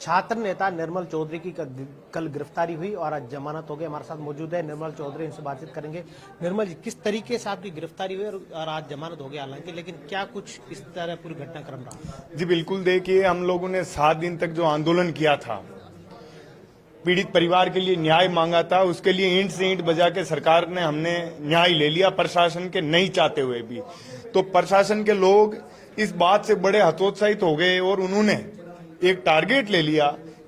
छात्र नेता निर्मल चौधरी की कल गिरफ्तारी हुई और आज जमानत हो गई। हमारे साथ मौजूद है निर्मल चौधरी, इनसे बातचीत करेंगे। निर्मल जी, किस तरीके से आपकी गिरफ्तारी हुई और आज जमानत हो गई, हालांकि लेकिन क्या कुछ इस तरह पूरी घटनाक्रम रहा? जी बिल्कुल, देखिए हम लोगों ने 7 दिन तक जो आंदोलन किया था, पीड़ित परिवार के लिए न्याय मांगा था, उसके लिए ईंट से ईंट बजा के सरकार ने हमने न्याय ले लिया, प्रशासन के नहीं चाहते हुए भी। तो प्रशासन के लोग इस बात से बड़े हतोत्साहित हो गए और उन्होंने एक टारगेट ले लिया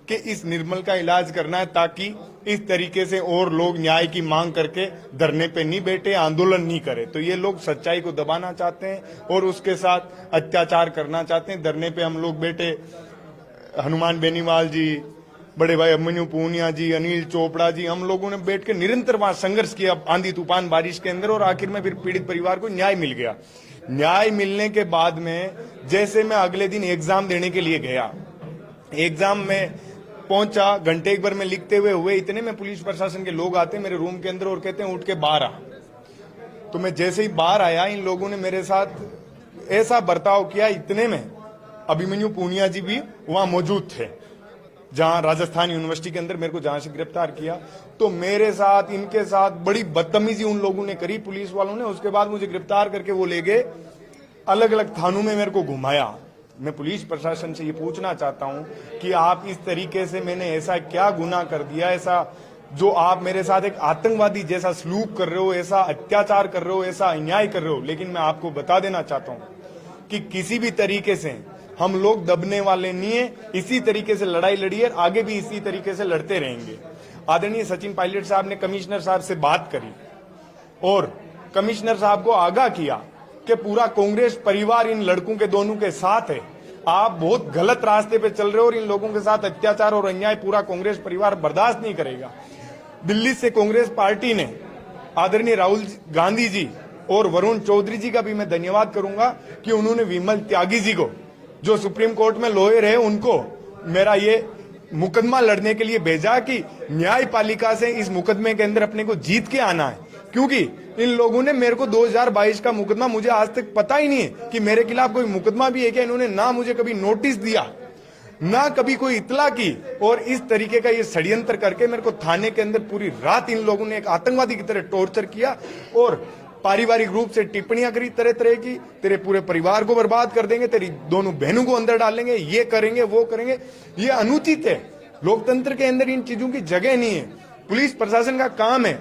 कि इस निर्मल का इलाज करना है, ताकि इस तरीके से और लोग न्याय की मांग करके धरने पे नहीं बैठे, आंदोलन नहीं करे। तो ये लोग सच्चाई को दबाना चाहते हैं और उसके साथ अत्याचार करना चाहते हैं। धरने पे हम लोग बैठे, हनुमान बेनीवाल जी, बड़े भाई अभिमन्यु पूनिया जी, अनिल चोपड़ा जी, हम लोगों ने बैठ के निरंतर वहां संघर्ष किया आंधी तूफान बारिश के अंदर, और आखिर में फिर पीड़ित परिवार को न्याय मिल गया। न्याय मिलने के बाद में जैसे मैं अगले दिन एग्जाम देने के लिए गया, एग्जाम में पहुंचा, घंटे एक बार में लिखते हुए इतने में पुलिस प्रशासन के लोग आते हैं मेरे रूम के अंदर और कहते हैं उठ के बाहर आ। तो मैं जैसे ही बाहर आया, इन लोगों ने मेरे साथ ऐसा बर्ताव किया, इतने में अभिमन्यु पूनिया जी भी वहां मौजूद थे, जहां राजस्थान यूनिवर्सिटी के अंदर मेरे को जहां से गिरफ्तार किया। तो मेरे साथ, इनके साथ बड़ी बदतमीजी उन लोगों ने करी, पुलिस वालों ने। उसके बाद मुझे गिरफ्तार करके वो ले गए, अलग अलग थानों में मेरे को घुमाया। मैं पुलिस प्रशासन से ये पूछना चाहता हूं कि आप इस तरीके से, मैंने ऐसा क्या गुनाह कर दिया, ऐसा जो आप मेरे साथ एक आतंकवादी जैसा सलूक कर रहे हो, ऐसा अत्याचार कर रहे हो, ऐसा अन्याय कर रहे हो। लेकिन मैं आपको बता देना चाहता हूं कि किसी भी तरीके से हम लोग दबने वाले नहीं है। इसी तरीके से लड़ाई लड़ी है, आगे भी इसी तरीके से लड़ते रहेंगे। आदरणीय सचिन पायलट साहब ने कमिश्नर साहब से बात करी और कमिश्नर साहब को आगाह किया कि पूरा कांग्रेस परिवार इन लड़कों के दोनों के साथ है। आप बहुत गलत रास्ते पे चल रहे हो और इन लोगों के साथ अत्याचार और अन्याय पूरा कांग्रेस परिवार बर्दाश्त नहीं करेगा। दिल्ली से कांग्रेस पार्टी ने आदरणीय राहुल गांधी जी और वरुण चौधरी जी का भी मैं धन्यवाद करूंगा कि उन्होंने विमल त्यागी जी को, जो सुप्रीम कोर्ट में लॉयर है, उनको मेरा ये मुकदमा लड़ने के लिए भेजा कि न्यायपालिका से इस मुकदमे के अंदर अपने को जीत के आना है। क्योंकि इन लोगों ने मेरे को 2022 का मुकदमा, मुझे आज तक पता ही नहीं है कि मेरे खिलाफ कोई मुकदमा भी है क्या। इन्होंने ना मुझे कभी नोटिस दिया, ना कभी कोई इतला की, और इस तरीके का ये षड्यंत्र करके मेरे को थाने के अंदर पूरी रात इन लोगों ने एक आतंकवादी की तरह टॉर्चर किया और पारिवारिक रूप से टिप्पणियां करी तरह तरह की। तेरे पूरे परिवार को बर्बाद कर देंगे, तेरी दोनों बहनों को अंदर डालेंगे, ये करेंगे वो करेंगे। ये अनुचित है। लोकतंत्र के अंदर इन चीजों की जगह नहीं है। पुलिस प्रशासन का काम है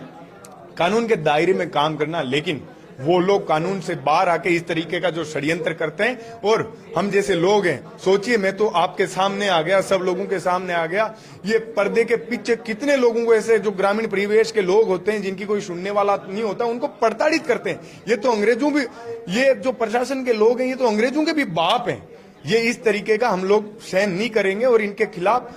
कानून के दायरे में काम करना, लेकिन वो लोग कानून से बाहर आके इस तरीके का जो षड्यंत्र करते हैं। और हम जैसे लोग हैं, सोचिए, मैं तो आपके सामने आ गया, सब लोगों के सामने आ गया, ये पर्दे के पीछे कितने लोगों को, ऐसे जो ग्रामीण परिवेश के लोग होते हैं जिनकी कोई सुनने वाला नहीं होता, उनको प्रताड़ित करते हैं। ये तो अंग्रेजों भी, ये जो प्रशासन के लोग हैं, ये तो अंग्रेजों के भी बाप हैं। ये इस तरीके का हम लोग सहन नहीं करेंगे और इनके खिलाफ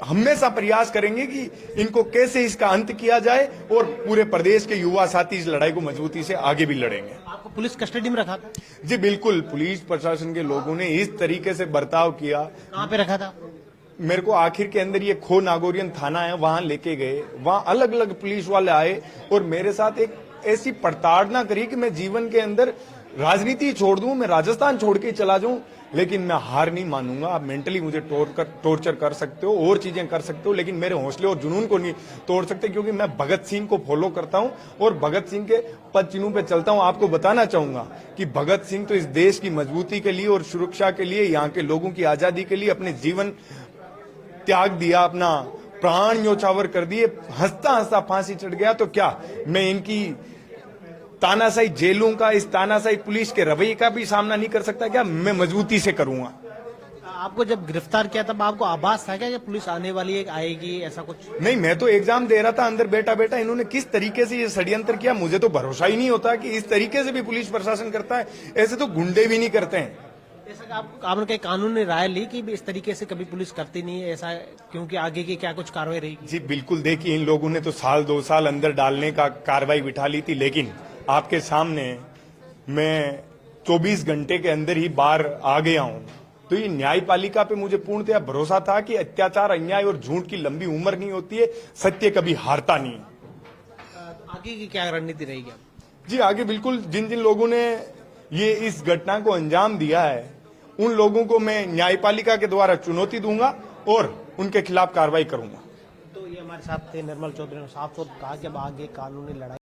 हमेशा प्रयास करेंगे कि इनको कैसे इसका अंत किया जाए, और पूरे प्रदेश के युवा साथी इस लड़ाई को मजबूती से आगे भी लड़ेंगे। आपको पुलिस कस्टडी में रखा था? जी बिल्कुल, पुलिस प्रशासन के लोगों ने इस तरीके से बर्ताव किया। कहाँ पे रखा था? मेरे को आखिर के अंदर ये खो नागौरियन थाना है, वहां लेके गए। वहां अलग अलग पुलिस वाले आए और मेरे साथ एक ऐसी प्रताड़ना करी कि मैं जीवन के अंदर राजनीति छोड़ दूं, मैं राजस्थान छोड़ के चला जाऊं, लेकिन मैं हार नहीं मानूंगा। आप मेंटली मुझे टॉर्चर कर सकते हो और चीजें कर सकते हो, लेकिन मेरे हौसले और जुनून को नहीं तोड़ सकते, क्योंकि मैं भगत सिंह को फॉलो करता हूं और भगत सिंह के पद चिन्हों पे चलता हूं। आपको बताना चाहूंगा कि भगत सिंह तो इस देश की मजबूती के लिए और सुरक्षा के लिए, यहाँ के लोगों की आजादी के लिए अपने जीवन त्याग दिया, अपना प्राण न्योछावर कर दिए। हंसता हंसता फांसी चढ़ गया। तो क्या मैं इनकी तानाशाही जेलों का, इस तानाशाही पुलिस के रवैये का भी सामना नहीं कर सकता? क्या मैं मजबूती से करूंगा। आपको जब गिरफ्तार किया तब आपको आभास था क्या कि पुलिस आने वाली है, आएगी, ऐसा कुछ? नहीं, मैं तो एग्जाम दे रहा था अंदर बैठा बैठा। इन्होंने किस तरीके से ये षड्यंत्र किया, मुझे तो भरोसा ही नहीं होता कि इस तरीके से भी पुलिस प्रशासन करता है। ऐसे तो गुंडे भी नहीं करते हैं। आपने कानून ने राय ली कि इस तरीके से कभी पुलिस करती नहीं है ऐसा, क्योंकि आगे की क्या कुछ कार्रवाई रहेगी? जी बिल्कुल, देखिए, इन लोगों ने तो 1-2 साल अंदर डालने का कार्रवाई बिठा ली थी, लेकिन आपके सामने मैं 24 घंटे के अंदर ही बाहर आ गया हूं। तो ये न्यायपालिका पे मुझे पूर्णतः भरोसा था कि अत्याचार, अन्याय और झूठ की लंबी उम्र नहीं होती है, सत्य कभी हारता नहीं। आगे की क्या रणनीति रहेगी? जी आगे बिल्कुल, जिन जिन लोगों ने ये इस घटना को अंजाम दिया है, उन लोगों को मैं न्यायपालिका के द्वारा चुनौती दूंगा और उनके खिलाफ कार्रवाई करूंगा। तो ये हमारे साथ थे निर्मल चौधरी ने साफ तौर पर कहा कि अब आगे कानूनी लड़ाई